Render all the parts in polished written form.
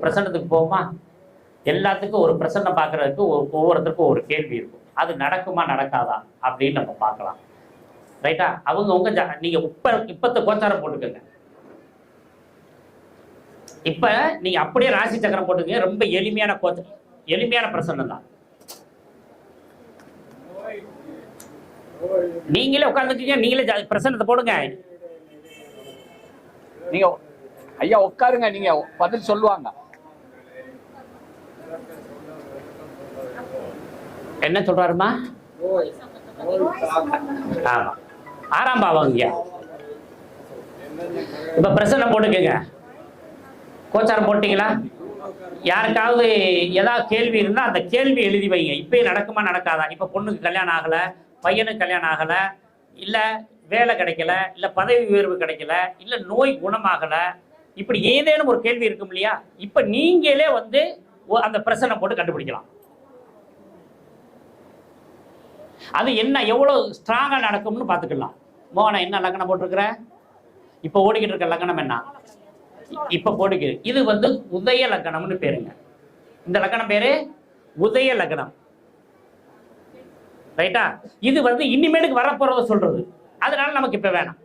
பிரசன்னத்துக்கு போவோமா? எல்லாத்துக்கும் ஒரு பிரசன்னம் பார்க்கறதுக்கு ஒவ்வொருத்தருக்கும் ஒரு கேள்வி இருக்கும். அது நடக்குமா நடக்காதா அப்படின்னு நம்ம பார்க்கலாம். ரைட்டா? அவங்க நீங்க இப்பத்த கோச்சாரம் போட்டுக்கோங்க. இப்ப நீங்க அப்படியே ராசி சக்கரம் போட்டுக்கங்க. ரொம்ப எளிமையான எளிமையான பிரசன்னம் தான். நீங்களே உட்கார்ந்துக்கீங்க, நீங்களே பிரசன்னத்தை போடுங்க. நீங்க ஐயா உட்காருங்க, நீங்க பதில் சொல்லுவாங்க. என்ன சொல்றாருமா? ஆமா, 6ஆம் பாவம். இப்ப பிரசன்னம் போட்டுக்கங்க. கோச்சாரம் போட்டீங்களா? யாருக்காவது ஏதாவது கேள்வி இருந்தா அந்த கேள்வி எழுதி வைங்க. இப்பயே நடக்குமா நடக்காதா? இப்ப பொண்ணுக்கு கல்யாணம் ஆகல, பையனுக்கு கல்யாணம் ஆகல, இல்ல வேலை கிடைக்கல, இல்ல பதவி உயர்வு கிடைக்கல, இல்ல நோய் குணமாகல, இப்படி ஏதேனும் ஒரு கேள்வி இருக்கும் இல்லையா? இப்ப நீங்களே அந்த பிரச்சனை போட்டு கண்டுபிடிக்கலாம். அது என்ன எவ்வளவு ஸ்ட்ராங்கா நடக்கும்னு பாத்துக்கலாம். மோகன என்ன லக்னம் போட்டிருக்கிற? இப்ப ஓடிக்கிட்டு இருக்க லக்னம் என்ன? இப்ப போடுகிறது. இது உதய லக்னம்னு பேருங்க. இந்த லக்னம் பேரு உதய லக்னம். ரைட்டா? இது இனிமேலுக்கு வரப்போறத சொல்றது. அதனால நமக்கு இப்ப வேணாம்.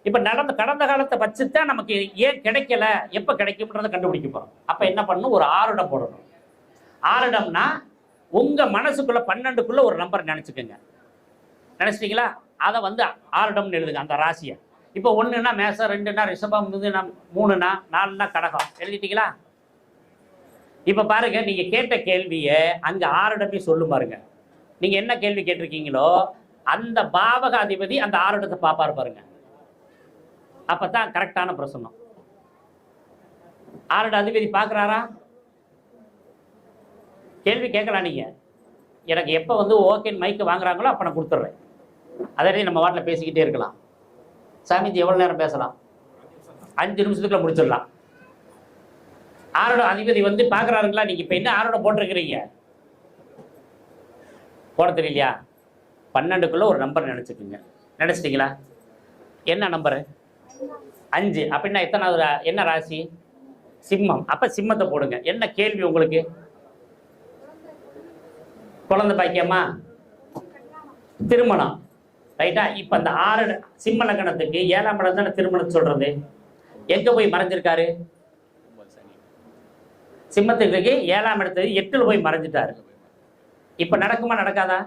இப்ப கடந்த காலத்தை வச்சுதான் நமக்கு ஏன் கிடைக்கல, எப்ப கிடைக்கும்ன்றத கண்டுபிடிக்க போறோம். அப்ப என்ன பண்ணணும்? ஒரு 6 போடணும். 6 உங்க மனசுக்குள்ள 12க்குள்ள ஒரு நம்பர் நினைச்சுக்கோங்க. நினைச்சிட்டீங்களா? அதை 6 எழுதுங்க அந்த ராசியை. இப்போ 1னா மேசம், 2னா ரிஷபம், 3னா 4னா கடகம். எழுதிட்டீங்களா? இப்ப பாருங்க, நீங்க கேட்ட கேள்வியை அங்க 6 சொல்லும் பாருங்க. நீங்க என்ன கேள்வி கேட்டிருக்கீங்களோ அந்த பாவக அதிபதி அந்த 6 பாப்பாரு பாருங்க. அப்பதான் கரெக்டான பிரசன்னம். 6 அதிபதி பாக்குறாரா? கேள்வி கேட்கலாம். நீங்க எனக்கு எப்ப ஓகே மைக்கு வாங்குறாங்களோ அப்ப நான் கொடுத்துட்றேன். அதே நம்ம வாட்டில் பேசிக்கிட்டே இருக்கலாம். சாமிஜி எவ்வளவு நேரம் பேசலாம்? 5 நிமிஷத்துக்குள்ள முடிச்சிடலாம். 6 அதிபதி பாக்குறாருங்களா? நீங்க இப்ப என்ன 6 போட்டிருக்கிறீங்க? போட தெரியலையா? 12க்குள்ள ஒரு நம்பர் நினைச்சுக்குங்க. நினைச்சிட்டீங்களா? என்ன நம்பரு? 5. அப்படின்னா எத்தனாவது? என்ன ராசி? சிம்மம். அப்ப சிம்மத்தை போடுங்க. என்ன கேள்வி உங்களுக்கு? குழந்தை பாக்கியமா? திருமணம். ரைட்டா? இப்ப அந்த 6 சிம்ம லக்னத்துக்கு 7ஆம் இடம் தானே திருமணம் சொல்றது. எங்க போய் மறைஞ்சிருக்காரு? சிம்மத்துக்கு 7ஆம் இடத்துக்கு 8ல் போய் மறைஞ்சிட்டாரு. இப்ப நடக்குமா நடக்காதா?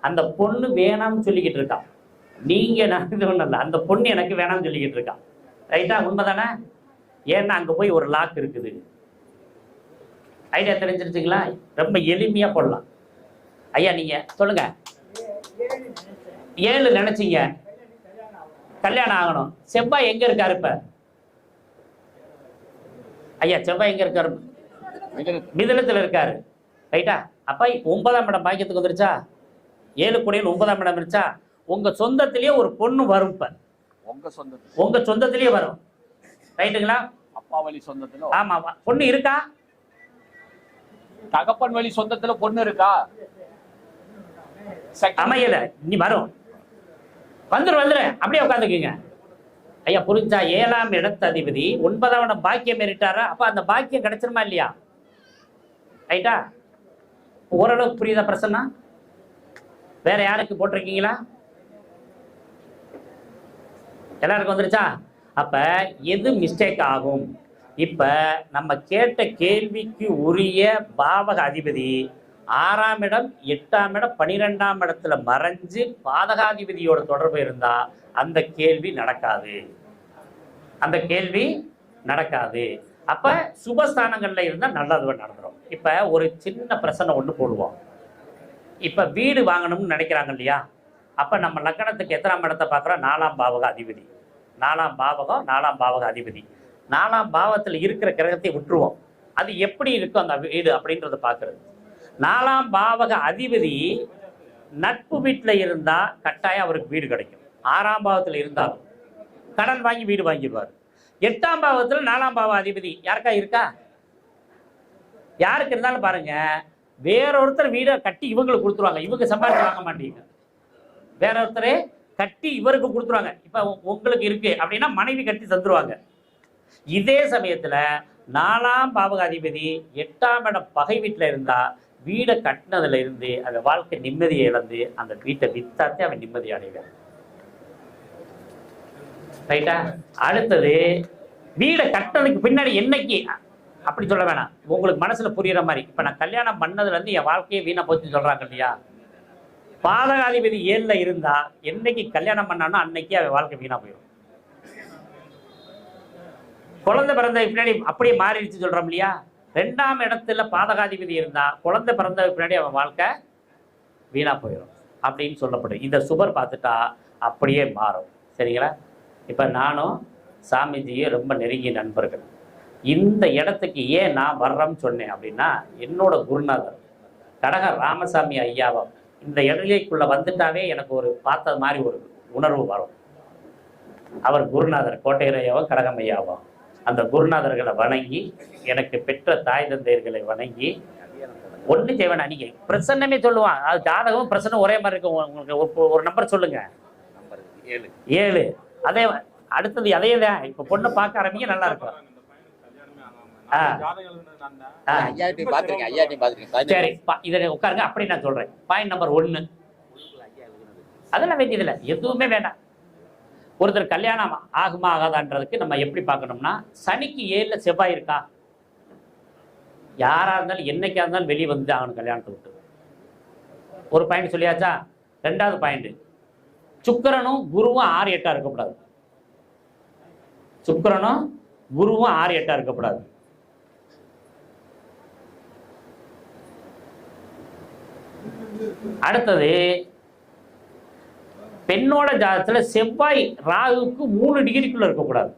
அந்த பொண்ணு வேணாம்னு சொல்லிக்கிட்டு இருக்கான். நீங்க நடந்தது ஒண்ணு இல்ல, அந்த பொண்ணு எனக்கு வேணாம்னு சொல்லிக்கிட்டு இருக்கான். ரைட்டா? உண்மைதானே? ஏன்னா அங்க போய் ஒரு லாக் இருக்குது. ஐடியா தெரிஞ்சிருச்சுங்களா? ரொம்ப எளிமையா போடலாம். ஐயா நீங்க சொல்லுங்க. 7 நினைச்சீங்க, கல்யாணம் ஆகணும். செவ்வாய் எங்க இருக்காரு இப்ப? ஐயா செவ்வாய் எங்க இருக்காரு? மிதுனத்துல இருக்காரு. ரைட்டா? அப்ப 9ஆம் இடம் பாக்கியத்துக்கு வந்துருச்சா? 7 கூடையில் 9ஆம் இடம் இருந்துச்சா? உங்க சொந்தத்திலேயே ஒரு பொண்ணு வரும். இப்ப உங்க சொந்தத்திலேயே வரும். ரைட்டுங்களா? அப்பா வழி சொந்தத்துல. ஆமா, பொண்ணு இருக்கா? தகப்பன் வழி சொந்தத்துல பொண்ணு இருக்கா? அமையல. இனி வரும். வந்துரு அப்படியே உட்காந்துக்குங்க. ஐயா புரிஞ்சா? 7ஆம் இடத்து அதிபதி 9ஆம் இடம் பாக்கியம் ஏறிட்டாரா? அப்ப அந்த பாக்கியம் கிடைச்சிருமா இல்லையா? ரைட்டா? ஓரளவுக்கு புரியுதா பிரசன்னா? வேற யாருக்கு போட்டிருக்கீங்களா? எல்லாருக்கும் வந்துருச்சா? அப்ப எது மிஸ்டேக் ஆகும்? இப்ப நம்ம கேட்ட கேள்விக்கு உரிய பாவக அதிபதி 6ஆம் இடம், 8ஆம் இடம், 12ஆம் இடத்துல மறைஞ்சு பாதகாதிபதியோட தொடர்பு இருந்தா அந்த கேள்வி நடக்காது. அந்த கேள்வி நடக்காது. அப்ப சுபஸ்தானங்கள்ல இருந்தா நல்லது நடந்துடும். இப்ப ஒரு சின்ன பிரச்சனை ஒண்ணு போடுவோம். இப்ப வீடு வாங்கணும்னு நினைக்கிறாங்க இல்லையா? அப்ப நம்ம லக்னத்துக்கு எத்தனாம் இடத்தை பார்க்குறோம்? 4ஆம் பாவக அதிபதி. 4ஆம் பாவகம், 4ஆம் பாவக அதிபதி. 4ஆம் பாவத்தில் இருக்கிற கிரகத்தை விட்டுருவோம். அது எப்படி இருக்கும் அந்த வீடு அப்படின்றத பார்க்கறது. 4ஆம் பாவக அதிபதி நட்பு வீட்டில் இருந்தா கட்டாயம் அவருக்கு வீடு கிடைக்கும். 6ஆம் பாவத்தில் இருந்தாலும் கடன் வாங்கி வீடு வாங்கிடுவார். 8ஆம் பாவத்தில் 4ஆம் பாவ அதிபதி யாருக்கா இருக்கா? யாருக்கு இருந்தாலும் பாருங்க, வேறொருத்தர் வீடை கட்டி இவங்களுக்கு கொடுத்துருவாங்க. இவங்க சம்பாதிச்சு வாங்க மாட்டீங்க. வேற ஒருத்தரே கட்டி இவருக்கு கொடுத்துருவாங்க. இப்ப உங்களுக்கு இருக்கு அப்படின்னா மனைவி கட்டி தந்துருவாங்க. இதே சமயத்துல 4ஆம் பாவகாதிபதி 8ஆம் இடம் பகை வீட்டுல இருந்தா வீடை கட்டினதுல இருந்து அந்த வாழ்க்கை நிம்மதியை இழந்து அந்த வீட்டை வித்தாத்தே அவன் நிம்மதி அடைவான். ரைட்டா? அடுத்தது வீடை கட்டினதுக்கு பின்னாடி என்னைக்கு அப்படி சொல்ல வேணாம், உங்களுக்கு மனசுல புரியுற மாதிரி. இப்ப நான் கல்யாணம் பண்ணதுல இருந்து என் வாழ்க்கையை வீணா போச்சுன்னு சொல்றாங்க இல்லையா? பாதகாதிபதி 7ல இருந்தா என்னைக்கு கல்யாணம் பண்ணானோ அன்னைக்கு அவன் வாழ்க்கை வீணா போயிடும். குழந்தை பிறந்த பின்னாடி அப்படியே மாறிடுச்சு சொல்றோம் இல்லையா? 2ஆம் இடத்துல பாதகாதிபதி இருந்தா குழந்தை பிறந்த பின்னாடி அவன் வாழ்க்கை வீணா போயிடும் அப்படின்னு சொல்லப்படுது. இந்த சுபர் பார்த்துட்டா அப்படியே மாறும். சரிங்களா? இப்ப நானும் சாமிஜியும் ரொம்ப நெருங்கிய நண்பர்கள். இந்த இடத்துக்கு ஏன் நான் வர்றேன்னு சொன்னேன் அப்படின்னா, என்னோட குருநாதர் கடக ராமசாமி ஐயாவை இந்த இடலைக்குள்ள வந்துட்டாவே எனக்கு ஒரு பார்த்தது மாதிரி ஒரு உணர்வு வரும். அவர் குருநாதர் கோட்டையர் ஐயாவும் கடகம் ஐயாவும் அந்த குருநாதர்களை வணங்கி, எனக்கு பெற்ற தாய் தந்தையர்களை வணங்கி, ஒண்ணு தேவைன்னா நீங்க பிரசன்னமே சொல்லுவான். அது ஜாதகமும் பிரசன்னம் ஒரே மாதிரி இருக்கும். உங்களுக்கு ஒரு நம்பர் சொல்லுங்க. 7. அதே அடுத்தது அதே தான். இப்ப பொண்ணை பார்க்க ஆரம்பிங்க, நல்லா இருக்கும். சரி, இதை உட்காருங்க. அப்படி நான் சொல்றேன். பாயிண்ட் நம்பர் 1 அதெல்லாம் வேண்டியதில்லை, எதுவுமே வேண்டாம். ஒருத்தர் கல்யாணம் ஆகுமா ஆகாதான்றதுக்கு நம்ம எப்படி பார்க்கணும்னா, சனிக்கு 7ல செவ்வாய் இருக்கா? யாரா இருந்தாலும் என்னைக்கா இருந்தாலும் வெளியே வந்து ஆகணும் கல்யாணத்தை விட்டு. ஒரு பாயிண்ட் சொல்லியாச்சா? 2வது பாயிண்ட், சுக்கிரனும் குருவும் 6 8 இருக்கக்கூடாது. சுக்கிரனும் குருவும் 6 8 இருக்கக்கூடாது. அடுத்தது, பெண்ணோட ஜாதகத்துல செவ்வாய் ராகுக்கு 3 டிகிரிக்குள்ள இருக்கக்கூடாது.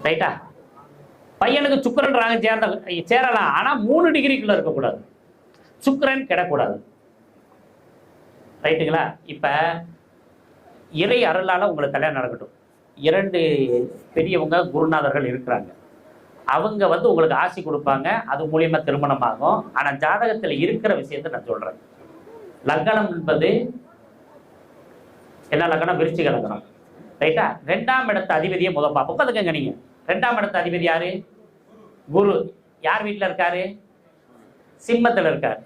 ரைட்டா? பையனுக்கு சுக்கிரன் ராகு சேரலாம், ஆனா 3 டிகிரிக்குள்ள இருக்கக்கூடாது. சுக்கிரன் கிடக்கூடாது. ரைட்டுங்களா? இப்ப இறை அருளால உங்களுக்கு கல்யாணம் நடக்கட்டும். 2 பெரியவங்க குருநாதர்கள் இருக்கிறாங்க. அவங்க வந்து உங்களுக்கு ஆசி கொடுப்பாங்க, அது மூலியமா திருமணம் ஆகும். ஆனா ஜாதகத்துல இருக்கிற விஷயத்தை நான் சொல்றேன். லக்னம் என்பது என்ன லக்னம்? விருச்சிக லக்னம். ரைட்டா? 2ஆம் இடத்து அதிபதியை முதல் பார்ப்போம். அதுக்குங்க நீங்க 2ஆம் இடத்து அதிபதி யாரு? குரு. யார் வீட்டுல இருக்காரு? சிம்மத்துல இருக்காரு.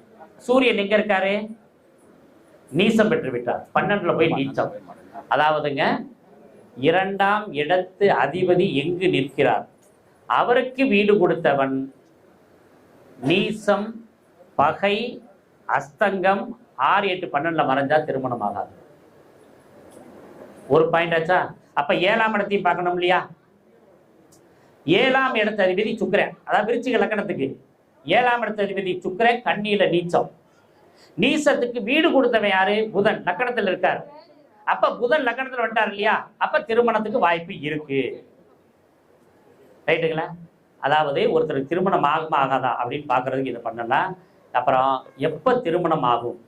சூரியன் எங்க இருக்காரு? நீசம் பெற்று விட்டார். 12ல போய் நீச்சம். அதாவதுங்க, 2ஆம் இடத்து அதிபதி எங்கு நிற்கிறார்? அவருக்கு வீடு கொடுத்தவன் நீசம், பகை, அஸ்தங்கம் 6 8 12ல மறைஞ்சா திருமணம் ஆகாது. ஒரு பாயிண்ட் ஆச்சா? அப்ப 7ஆம் இடத்தையும் பார்க்கணும் இல்லையா? 7ஆம் இடத்து அதிபதி சுக்கிரன். அதாவது விருச்சிக லக்னத்துக்கு 7ஆம் இடத்து அதிபதி சுக்கிரன் கன்னியில நீச்சம். நீசத்துக்கு வீடு கொடுத்தவன் யாரு? புதன் லக்னத்துல இருக்காரு. அப்ப புதன் லக்னத்துல வந்துட்டார் இல்லையா? அப்ப திருமணத்துக்கு வாய்ப்பு இருக்கு. ரைட்டுங்களா? அதாவது ஒருத்தருக்கு திருமணம் ஆகுமா ஆகாதா அப்படின்னு பார்க்கறதுக்கு இதை பண்ணலாம். அப்புறம் எப்போ திருமணம் ஆகும்?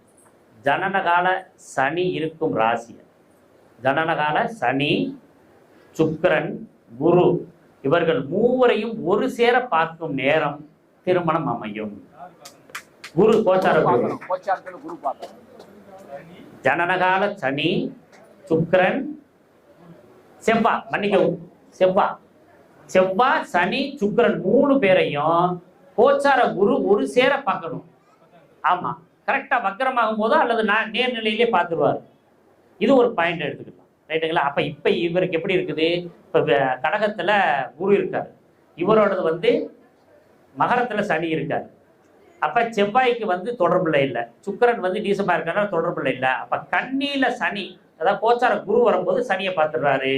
ஜனனகால சனி இருக்கும் ராசி. ஜனனகால சனி, சுக்கிரன், குரு இவர்கள் மூவரையும் ஒரு சேர பார்க்கும் நேரம் திருமணம் அமையும். குரு கோச்சார குரு. ஜனனகால சனி, சுக்கிரன், செவ்வாய், மன்னிக்கவும் செவ்வாய், சனி, சுக்கிரன் 3 பேரையும் கோச்சார குரு ஒரு சேர பார்க்கணும். ஆமா, கரெக்டா வக்கரமாகும் போதோ அல்லது நேர்நிலையிலே பார்த்துருவார். இது ஒரு பாயிண்ட் எடுத்துக்கலாம். ரைட்டுங்களா? அப்ப இப்ப இவருக்கு எப்படி இருக்குது? இப்ப கடகத்துல குரு இருக்காரு, இவரோடது வந்து மகரத்துல சனி இருக்காரு. அப்ப செவ்வாய்க்கு வந்து தொடர்புல இல்லை, சுக்கிரன் வந்து நீசமா இருக்காரு, தொடர்புல இல்லை. அப்ப கன்னியில சனி, அதாவது கோச்சார குரு வரும்போது சனியை பார்த்துடுறாரு,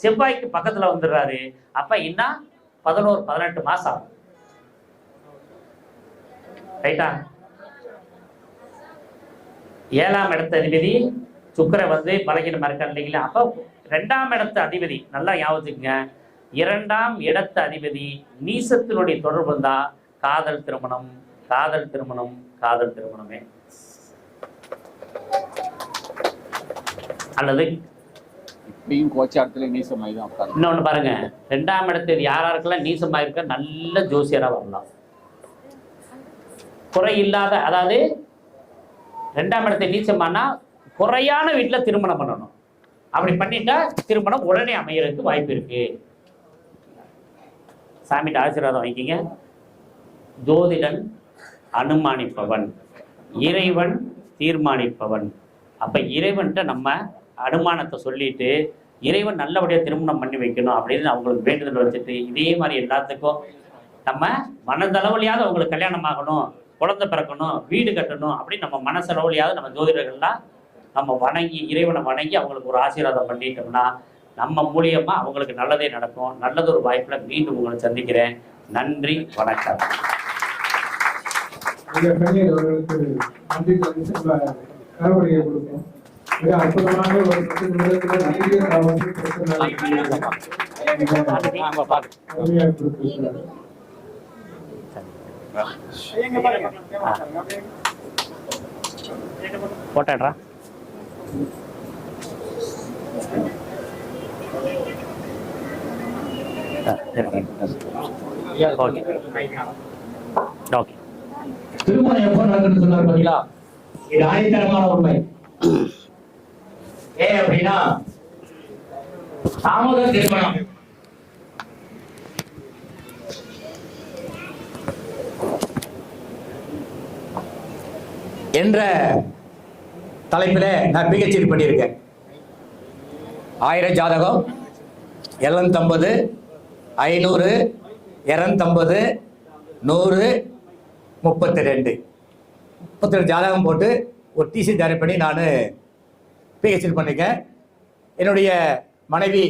செவ்வாய்க்கு பக்கத்துல வந்துடுறாரு. அப்ப இன்னும் 11 18 மாசம் ஆகும். ரைட்டா? 7ஆம் இடத்து அதிபதி சுக்கிரன் வந்து பலகீனமா இருக்காரு இல்லைங்களா? அப்ப 2ஆம் இடத்து அதிபதி நல்லா ஞாபகத்துக்குங்க, 2ஆம் இடத்து அதிபதி நீசத்தினுடைய தொடர்பு இருந்தா காதல் திருமணம், காதல் திருமணம், காதல் திருமணமே. அல்லது இன்னொன்னு பாருங்க, 2ஆம் இடத்தில் யாராருக்கெல்லாம் நீசமாயிருக்க நல்ல ஜோசியரா வரலாம். குறை இல்லாத, அதாவது 2ஆம் இடத்தை நீச்சமானா குறையான வீட்டுல திருமணம் பண்ணணும். அப்படி பண்ணிட்டா திருமணம் உடனே அமையறதுக்கு வாய்ப்பு இருக்கு. சாமிகிட்ட ஆசீர்வாதம் வாங்கிக்கிங்க. ஜோதிடன் அனுமானிப்பவன், இறைவன் தீர்மானிப்பவன். அப்ப இறைவன்கிட்ட நம்ம அனுமானத்தை சொல்லிட்டு இறைவன் நல்லபடியாக திருமணம் பண்ணி வைக்கணும் அப்படின்னு அவங்களுக்கு வேண்டுதல் வச்சுட்டு இதே மாதிரி எல்லாத்துக்கும் நம்ம மனதளவுலையாவது அவங்களுக்கு கல்யாணம் ஆகணும், குழந்தை பிறக்கணும், வீடு கட்டணும் அப்படின்னு நம்ம மனசளவுலையாவது நம்ம ஜோதிடர்கள்லாம் நம்ம வணங்கி இறைவனை வணங்கி அவங்களுக்கு ஒரு ஆசீர்வாதம் பண்ணிட்டோம்னா நம்ம மூலியமா அவங்களுக்கு நல்லதே நடக்கும். நல்லதொரு வாய்ப்புல மீண்டும் உங்களை சந்திக்கிறேன். நன்றி, வணக்கம். நன்றி கொடுக்கும். மிக அற்புதமான ஒரு 10 நிமிடத்தில் நிறைய போட்டா திருமணம் எப்போ நடக்குன்னு சொன்னார் பாத்தீங்களா? இது ஆணித்தரமான உண்மை. ஏன் அப்படின்னா தாமத திருமணம் என்ற தலைப்பில் நான் பிஹெச்டி பண்ணியிருக்கேன். 1000 ஜாதகம், 750, 500, 250, 100, 32 ஜாதகம் போட்டு ஒரு டிசி தயார் பண்ணி நான் பிஹெச்டி பண்ணியிருக்கேன். என்னுடைய மனைவி